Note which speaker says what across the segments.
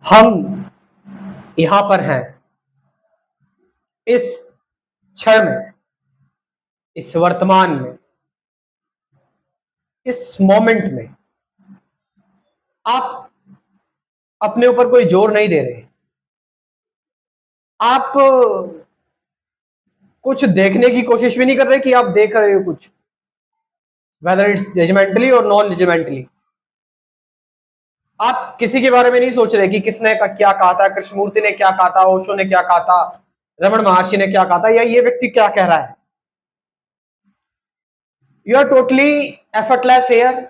Speaker 1: हम यहां पर हैं इस क्षण में, इस वर्तमान में, इस मोमेंट में। आप अपने ऊपर कोई जोर नहीं दे रहे। आप कुछ देखने की कोशिश भी नहीं कर रहे कि आप देख रहे हो कुछ, वेदर इट्स जजमेंटली और नॉन जजमेंटली। आप किसी के बारे में नहीं सोच रहे कि किसने का क्या कहा था, कृष्णमूर्ति ने क्या कहा था, ओशो ने क्या कहा था, रमन महर्षि ने क्या कहा था, या ये व्यक्ति क्या कह रहा है। You are totally effortless here.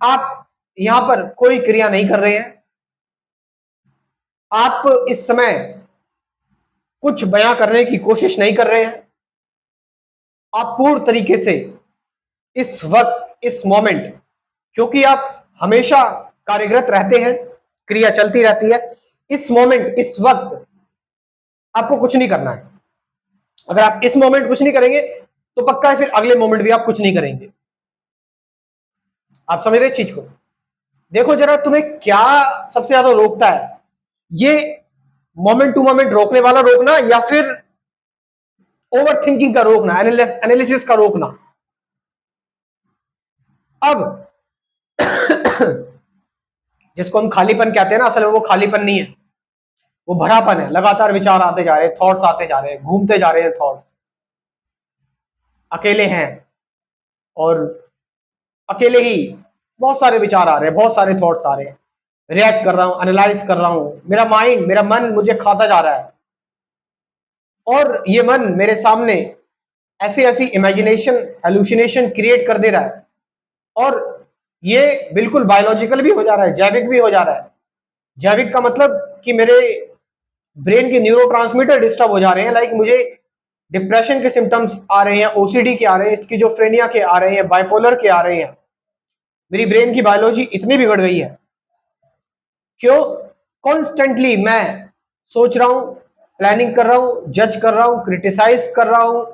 Speaker 1: आप यहां पर कोई क्रिया नहीं कर रहे हैं। आप इस समय कुछ बयां करने की कोशिश नहीं कर रहे हैं। आप पूर्ण तरीके से इस वक्त, इस मोमेंट, क्योंकि आप हमेशा कार्यरत रहते हैं, क्रिया चलती रहती है, इस मोमेंट, इस वक्त आपको कुछ नहीं करना है। अगर आप इस मोमेंट कुछ नहीं करेंगे तो पक्का है फिर अगले मोमेंट भी आप कुछ नहीं करेंगे। आप समझ रहे चीज को? देखो जरा, तुम्हें क्या सबसे ज्यादा रोकता है, ये मोमेंट टू मोमेंट रोकने वाला रोकना, या फिर ओवर थिंकिंग का रोकना, एनालिसिस का रोकना। अब जिसको हम खालीपन कहते हैं ना, असल में वो खालीपन नहीं है, वो भरापन है। लगातार विचार आते जा रहे हैं, थॉट्स आते जा रहे हैं, घूमते जा रहे हैं थॉट्स। अकेले हैं और अकेले ही बहुत सारे विचार आ रहे हैं, बहुत सारे थॉट्स आ रहे हैं। रिएक्ट कर रहा हूं, एनालाइज कर रहा हूं, मेरा माइंड, मेरा मन मुझे खाता जा रहा है, और ये मन मेरे सामने ऐसी ऐसी इमेजिनेशन, हेलुसिनेशन क्रिएट कर दे रहा है। और ये बिल्कुल बायोलॉजिकल भी हो जा रहा है, जैविक भी हो जा रहा है। जैविक का मतलब कि मेरे ब्रेन के न्यूरोट्रांसमीटर डिस्टर्ब हो जा रहे हैं, लाइक मुझे डिप्रेशन के सिम्टम्स आ रहे हैं, ओसीडी के आ रहे हैं, स्किज़ोफ्रेनिया के आ रहे हैं, बाइपोलर के आ रहे हैं। मेरी ब्रेन की बायोलॉजी इतनी बिगड़ गई है। क्यों? कॉन्स्टेंटली मैं सोच रहा हूं, प्लानिंग कर रहा हूं, जज कर रहा हूं, क्रिटिसाइज कर रहा हूं।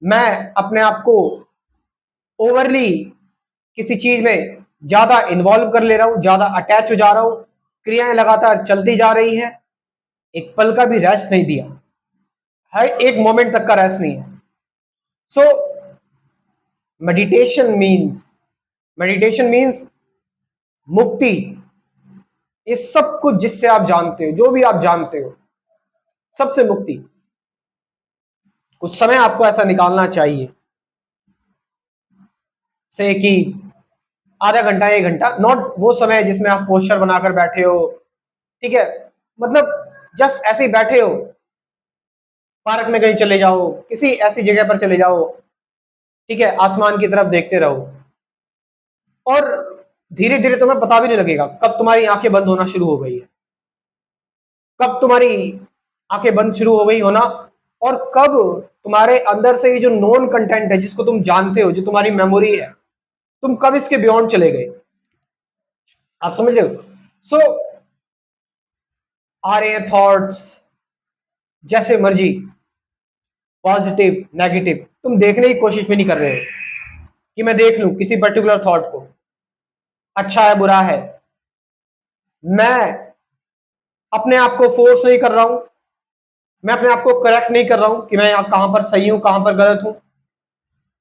Speaker 1: मैं अपने आप को ओवरली किसी चीज में ज्यादा इन्वॉल्व कर ले रहा हूं, ज्यादा अटैच हो जा रहा हूं। क्रियाएं लगातार चलती जा रही हैं, एक पल का भी रेस्ट नहीं दिया है, एक मोमेंट तक का रेस्ट नहीं है। So meditation means, meditation means मुक्ति। ये सब कुछ जिससे आप जानते हो, जो भी आप जानते हो, सबसे मुक्ति। कुछ समय आपको ऐसा निकालना चाहिए, से कि आधा घंटा, एक घंटा, नॉट वो समय जिसमें आप पोस्टर बनाकर बैठे हो, ठीक है, मतलब जस्ट ऐसे ही बैठे हो, पार्क में कहीं चले जाओ, किसी ऐसी जगह पर चले जाओ, ठीक है, आसमान की तरफ देखते रहो, और धीरे धीरे तुम्हें पता भी नहीं लगेगा कब तुम्हारी आंखें बंद होना शुरू हो गई है, कब तुम्हारी आंखें बंद शुरू हो गई होना, और कब तुम्हारे अंदर से ये जो नॉन कंटेंट है, जिसको तुम जानते हो, जो तुम्हारी मेमोरी है, तुम कब इसके बियॉन्ड चले गए। आप समझ रहे हो? सो आ रहे हैं थॉट्स जैसे मर्जी, पॉजिटिव, नेगेटिव, तुम देखने की कोशिश भी नहीं कर रहे हो कि मैं देख लूं किसी पर्टिकुलर थॉट को, अच्छा है, बुरा है। मैं अपने आप को फोर्स नहीं कर रहा हूं, मैं अपने आप को करेक्ट नहीं कर रहा हूं कि मैं यहाँ कहां पर सही हूं, कहां पर गलत हूं।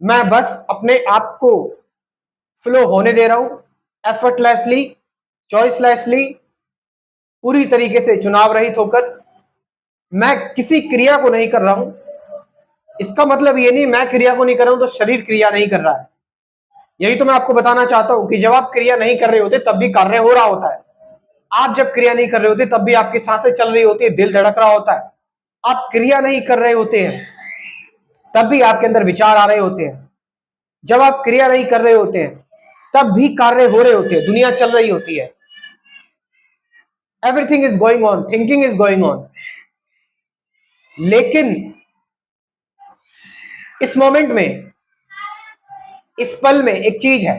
Speaker 1: मैं बस अपने आप को फ्लो होने दे रहा हूं, एफर्टलेसली, चॉइसलेसली, पूरी तरीके से चुनाव रहित होकर। मैं किसी क्रिया को नहीं कर रहा हूं। इसका मतलब ये नहीं मैं क्रिया को नहीं कर रहा हूं तो शरीर क्रिया नहीं कर रहा है। यही तो मैं आपको बताना चाहता हूं कि जब आप क्रिया नहीं कर रहे होते तब भी कार्य हो रहा होता है। आप जब क्रिया नहीं कर रहे होते तब भी आपकी सांसें चल रही होती है, दिल धड़क रहा होता है। आप क्रिया नहीं कर रहे होते हैं तब भी आपके अंदर विचार आ रहे होते हैं। जब आप क्रिया नहीं कर रहे होते हैं तब भी कार्य हो रहे होते हैं, दुनिया चल रही होती है। Everything is going on, thinking is going on. लेकिन इस मोमेंट में, इस पल में एक चीज है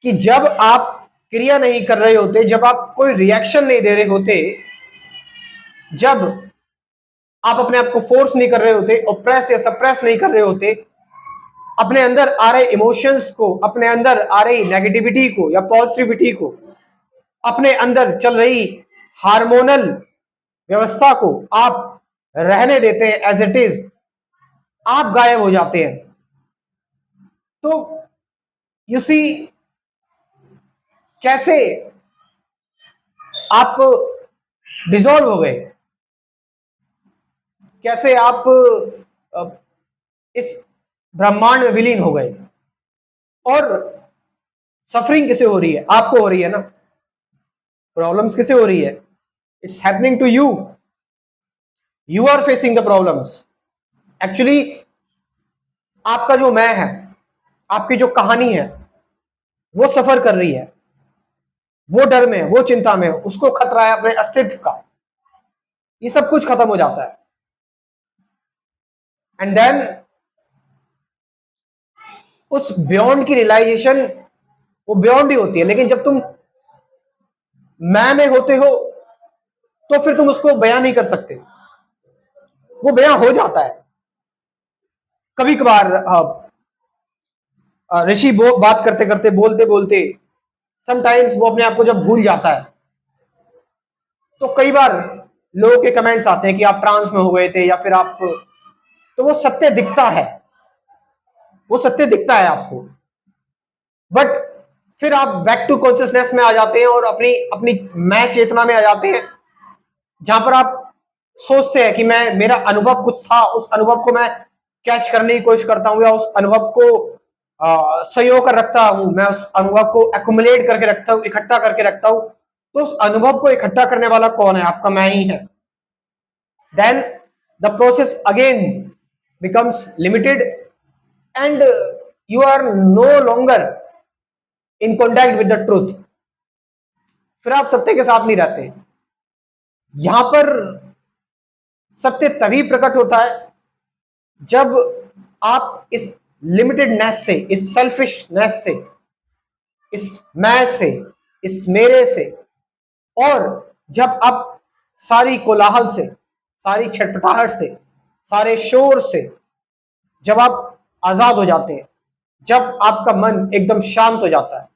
Speaker 1: कि जब आप क्रिया नहीं कर रहे होते, जब आप कोई रिएक्शन नहीं दे रहे होते, जब आप अपने आप को फोर्स नहीं कर रहे होते, ऑप्रेस या सप्रेस नहीं कर रहे होते, अपने अंदर आ रहे इमोशंस को, अपने अंदर आ रही नेगेटिविटी को या पॉजिटिविटी को अपने अंदर चल रही हार्मोनल व्यवस्था को आप रहने देते हैं एज इट इज, आप गायब हो जाते हैं। तो यू सी कैसे आप डिसॉल्व हो गए, कैसे आप इस ब्रह्मांड में विलीन हो गए। और सफरिंग किसे हो रही है? आपको हो रही है ना। प्रॉब्लम्स किसे हो रही है? It's happening to you, you are facing the problems. Actually आपका जो मैं है, आपकी जो कहानी है, वो सफर कर रही है, वो डर में, वो चिंता में, उसको खतरा है अपने अस्तित्व का। ये सब कुछ खत्म हो जाता है एंड देन उस बियॉन्ड की रियलाइजेशन वो बियॉन्ड ही होती है। लेकिन जब तुम मैं में होते हो तो फिर तुम उसको बयां नहीं कर सकते, वो बयां हो जाता है। कभी कभार ऋषि बात करते करते, बोलते बोलते, समटाइम्स वो अपने आप को जब भूल जाता है, तो कई बार लोगों के कमेंट्स आते हैं कि आप ट्रांस में हो गए थे या फिर आप, तो वो सत्य दिखता है, वो सत्य दिखता है आपको। बट फिर आप बैक टू कॉन्शियसनेस में आ जाते हैं और अपनी अपनी मैं चेतना में आ जाते हैं, जहां पर आप सोचते हैं कि मैं, मेरा अनुभव कुछ था, उस अनुभव को मैं कैच करने की कोशिश करता हूं, या उस अनुभव को संयो कर रखता हूं, मैं उस अनुभव को एक्युमुलेट करके रखता हूं, इकट्ठा करके रखता हूं। तो उस अनुभव को इकट्ठा करने वाला कौन है? आपका मैं ही है। Then the process again becomes limited and you are no longer in contact with the truth. फिर आप सत्य के साथ नहीं रहते। यहां पर सत्य तभी प्रकट होता है जब आप इस लिमिटेडनेस से, इस सेल्फिशनेस से, इस मैं से, इस मेरे से, और जब आप सारी कोलाहल से, सारी छटपटाहट से, सारे शोर से जब आप आजाद हो जाते हैं, जब आपका मन एकदम शांत हो जाता है,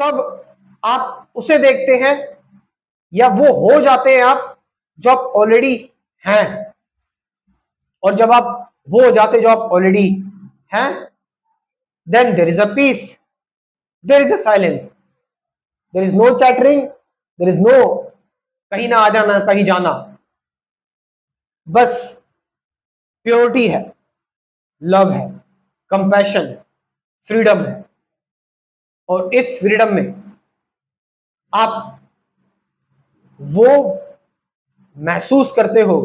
Speaker 1: तब आप उसे देखते हैं, या वो हो जाते हैं आप जो आप ऑलरेडी हैं। और जब आप वो हो जाते जो आप ऑलरेडी हैं, then there is a peace, there is a silence, there is no chattering, there is no कहीं ना आ जाना, कहीं जाना। बस प्योरिटी है, लव है, कंपैशन है, फ्रीडम है। और इस फ्रीडम में आप वो महसूस करते हो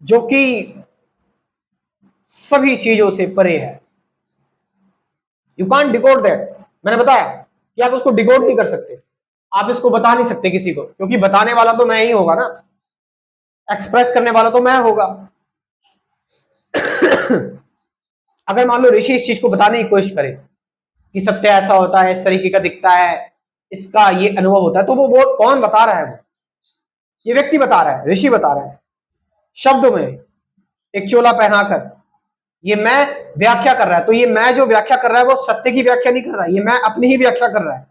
Speaker 1: जो कि सभी चीजों से परे है। You can't decode that. मैंने बताया कि आप उसको डिकोड नहीं कर सकते, आप इसको बता नहीं सकते किसी को, क्योंकि बताने वाला तो मैं ही होगा ना, एक्सप्रेस करने वाला तो मैं होगा। अगर मान लो ऋषि इस चीज को बताने की कोशिश करे कि सत्य ऐसा होता है, इस तरीके का दिखता है, इसका ये अनुभव होता है, तो वो कौन बता रहा है? वो ये व्यक्ति बता रहा है, ऋषि बता रहा है, शब्दों में एक चोला पहनाकर ये मैं व्याख्या कर रहा है। तो ये मैं जो व्याख्या कर रहा है वो सत्य की व्याख्या नहीं कर रहा है, ये मैं अपनी ही व्याख्या कर रहा है,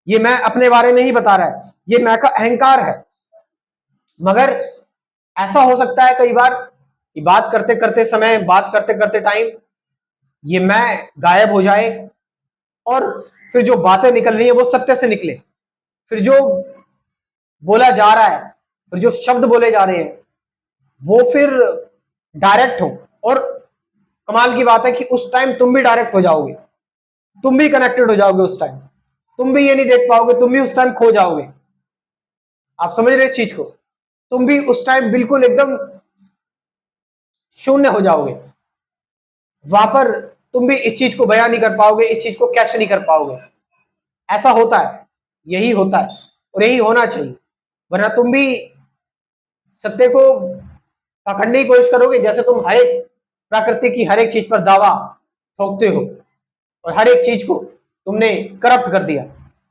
Speaker 1: ये मैं अपने बारे में ही बता रहा है, ये मैं का अहंकार है। मगर ऐसा हो सकता है कई बार कि बात करते करते समय, बात करते करते टाइम, ये मैं गायब हो जाए और फिर जो बातें निकल रही है वो सत्य से निकले, फिर जो बोला जा रहा है, फिर जो शब्द बोले जा रहे हैं वो फिर डायरेक्ट हो। और कमाल की बात है कि उस टाइम तुम भी डायरेक्ट हो जाओगे, तुम भी कनेक्टेड हो जाओगे उस टाइम, तुम भी ये नहीं देख पाओगे, तुम भी उस टाइम खो जाओगे। आप समझ रहे इस चीज को? तुम भी उस टाइम बिल्कुल एकदम शून्य हो जाओगे, वहां पर तुम भी इस चीज को बयान नहीं कर पाओगे, इस चीज को कैच नहीं कर पाओगे। ऐसा होता है, यही होता है और यही होना चाहिए। वरना तुम भी सत्य को पकड़ने की कोशिश करोगे, जैसे तुम हर एक प्रकृति की हर एक चीज पर दावा ठोकते हो और हर एक चीज को तुमने करप्ट कर दिया,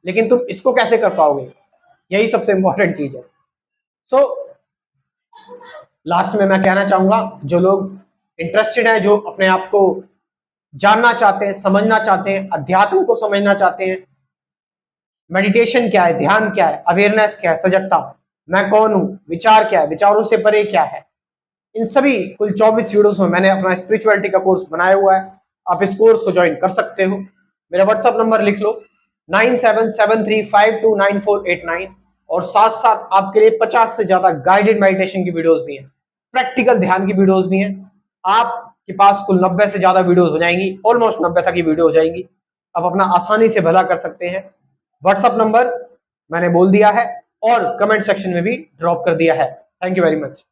Speaker 1: लेकिन तुम इसको कैसे कर पाओगे? यही सबसे इंपॉर्टेंट चीज है। सो लास्ट में मैं कहना चाहूंगा, जो लोग इंटरेस्टेड हैं, जो अपने आप को जानना चाहते हैं, समझना चाहते हैं, अध्यात्म को समझना चाहते हैं, मेडिटेशन क्या है, ध्यान क्या है, अवेयरनेस क्या है, सजगता, मैं कौन हूं, विचार क्या है, विचारों से परे क्या है। इन सभी कुल 24 वीडियोस में मैंने अपना स्पिरिचुअलिटी का कोर्स बनाया हुआ है। आप इस कोर्स को ज्वाइन कर सकते हो। मेरा व्हाट्सअप नंबर लिख लो 9773529489, और साथ साथ आपके लिए 50 से ज्यादा गाइडेड मेडिटेशन की वीडियोस भी हैं, प्रैक्टिकल ध्यान की वीडियोस भी हैं। आपके पास कुल 90 से ज्यादा वीडियोस हो जाएंगी, ऑलमोस्ट 90 तक की वीडियो हो जाएंगी। आप अपना आसानी से भला कर सकते हैं। व्हाट्सअप नंबर मैंने बोल दिया है और कमेंट सेक्शन में भी ड्रॉप कर दिया है। Thank you very much.